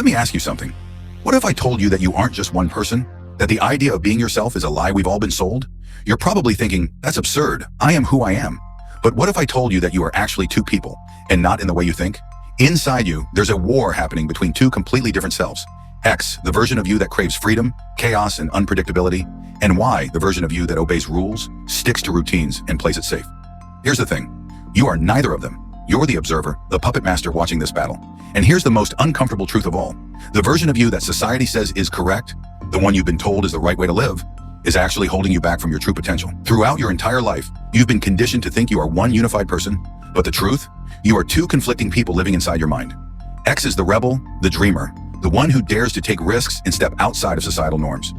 let me ask you something. What if I told you that you aren't just one person? That the idea of being yourself is a lie we've all been sold? You're probably thinking, that's absurd. I am who I am. But what if I told you that you are actually two people, and not in the way you think? Inside you, there's a war happening between two completely different selves. X, the version of you that craves freedom, chaos, and unpredictability, and Y, the version of you that obeys rules, sticks to routines, and plays it safe. Here's the thing. You are neither of them. You're the observer, the puppet master watching this battle. And here's the most uncomfortable truth of all. The version of you that society says is correct, the one you've been told is the right way to live, is actually holding you back from your true potential. Throughout your entire life, you've been conditioned to think you are one unified person, but the truth? You are two conflicting people living inside your mind. X is the rebel, the dreamer, the one who dares to take risks and step outside of societal norms.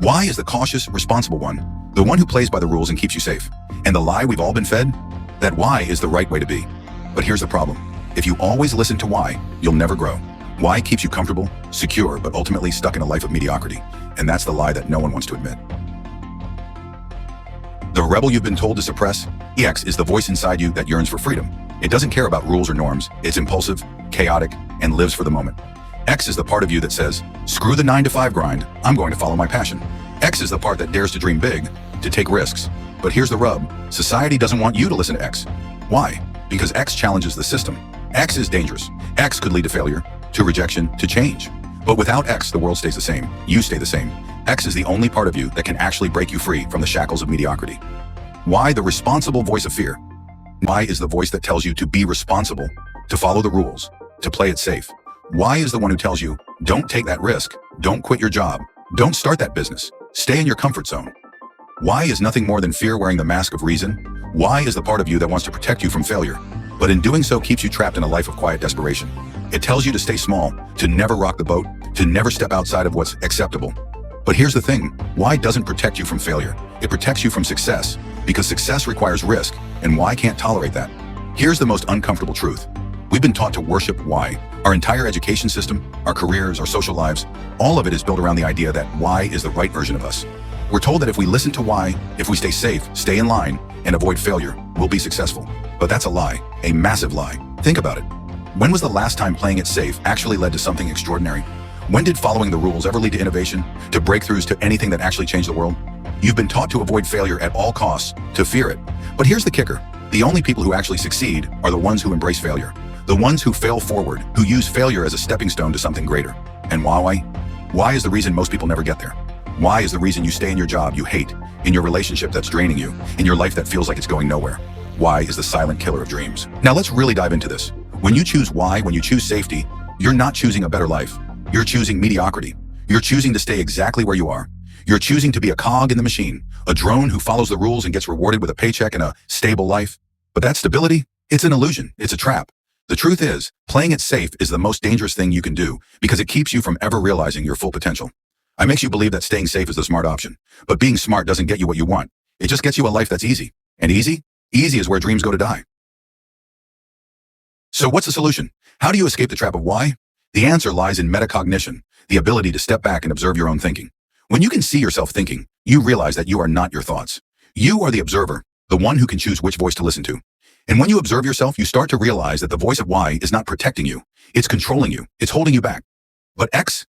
Y is the cautious, responsible one, the one who plays by the rules and keeps you safe. And the lie we've all been fed? That Y is the right way to be. But here's the problem. If you always listen to Y, you'll never grow. Y keeps you comfortable, secure, but ultimately stuck in a life of mediocrity. And that's the lie that no one wants to admit. The rebel you've been told to suppress, EX, is the voice inside you that yearns for freedom. It doesn't care about rules or norms. It's impulsive, chaotic, and lives for the moment. X is the part of you that says, screw the 9-to-5 grind, I'm going to follow my passion. X is the part that dares to dream big, to take risks. But here's the rub. Society doesn't want you to listen to X. Why? Because X challenges the system. X is dangerous. X could lead to failure, to rejection, to change. But without X, the world stays the same. You stay the same. X is the only part of you that can actually break you free from the shackles of mediocrity. Y, the responsible voice of fear. Y is the voice that tells you to be responsible, to follow the rules, to play it safe. Y is the one who tells you, don't take that risk, don't quit your job, don't start that business, stay in your comfort zone. Y is nothing more than fear wearing the mask of reason. Y is the part of you that wants to protect you from failure, but in doing so keeps you trapped in a life of quiet desperation. It tells you to stay small, to never rock the boat, to never step outside of what's acceptable. But here's the thing, Y doesn't protect you from failure. It protects you from success, because success requires risk, and Y can't tolerate that. Here's the most uncomfortable truth. We've been taught to worship Y. Our entire education system, our careers, our social lives, all of it is built around the idea that Y is the right version of us. We're told that if we listen to Y, if we stay safe, stay in line, and avoid failure, we'll be successful. But that's a lie, a massive lie. Think about it. When was the last time playing it safe actually led to something extraordinary? When did following the rules ever lead to innovation, to breakthroughs, to anything that actually changed the world? You've been taught to avoid failure at all costs, to fear it. But here's the kicker. The only people who actually succeed are the ones who embrace failure. The ones who fail forward, who use failure as a stepping stone to something greater. And why? Why is the reason most people never get there? Why is the reason you stay in your job you hate, in your relationship that's draining you, in your life that feels like it's going nowhere? Why is the silent killer of dreams? Now let's really dive into this. When you choose why, when you choose safety, you're not choosing a better life. You're choosing mediocrity. You're choosing to stay exactly where you are. You're choosing to be a cog in the machine, a drone who follows the rules and gets rewarded with a paycheck and a stable life. But that stability, it's an illusion. It's a trap. The truth is, playing it safe is the most dangerous thing you can do because it keeps you from ever realizing your full potential. It makes you believe that staying safe is the smart option. But being smart doesn't get you what you want. It just gets you a life that's easy. And easy? Easy is where dreams go to die. So what's the solution? How do you escape the trap of why? The answer lies in metacognition, the ability to step back and observe your own thinking. When you can see yourself thinking, you realize that you are not your thoughts. You are the observer, the one who can choose which voice to listen to. And when you observe yourself, you start to realize that the voice of why is not protecting you. It's controlling you. It's holding you back. But X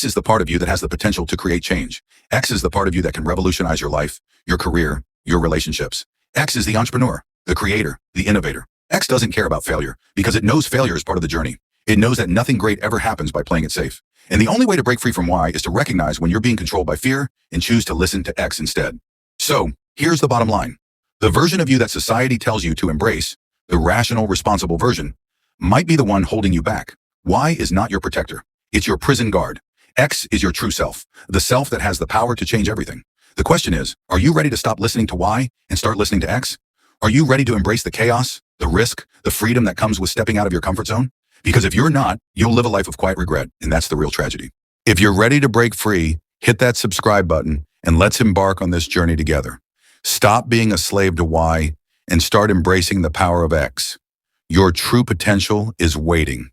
is the part of you that has the potential to create change. X is the part of you that can revolutionize your life, your career, your relationships. X is the entrepreneur, the creator, the innovator. X doesn't care about failure because it knows failure is part of the journey. It knows that nothing great ever happens by playing it safe. And the only way to break free from Y is to recognize when you're being controlled by fear and choose to listen to X instead. So here's the bottom line. The version of you that society tells you to embrace, the rational, responsible version, might be the one holding you back. Y is not your protector. It's your prison guard. X is your true self, the self that has the power to change everything. The question is, are you ready to stop listening to Y and start listening to X? Are you ready to embrace the chaos, the risk, the freedom that comes with stepping out of your comfort zone? Because if you're not, you'll live a life of quiet regret, and that's the real tragedy. If you're ready to break free, hit that subscribe button, and let's embark on this journey together. Stop being a slave to Y and start embracing the power of X. Your true potential is waiting.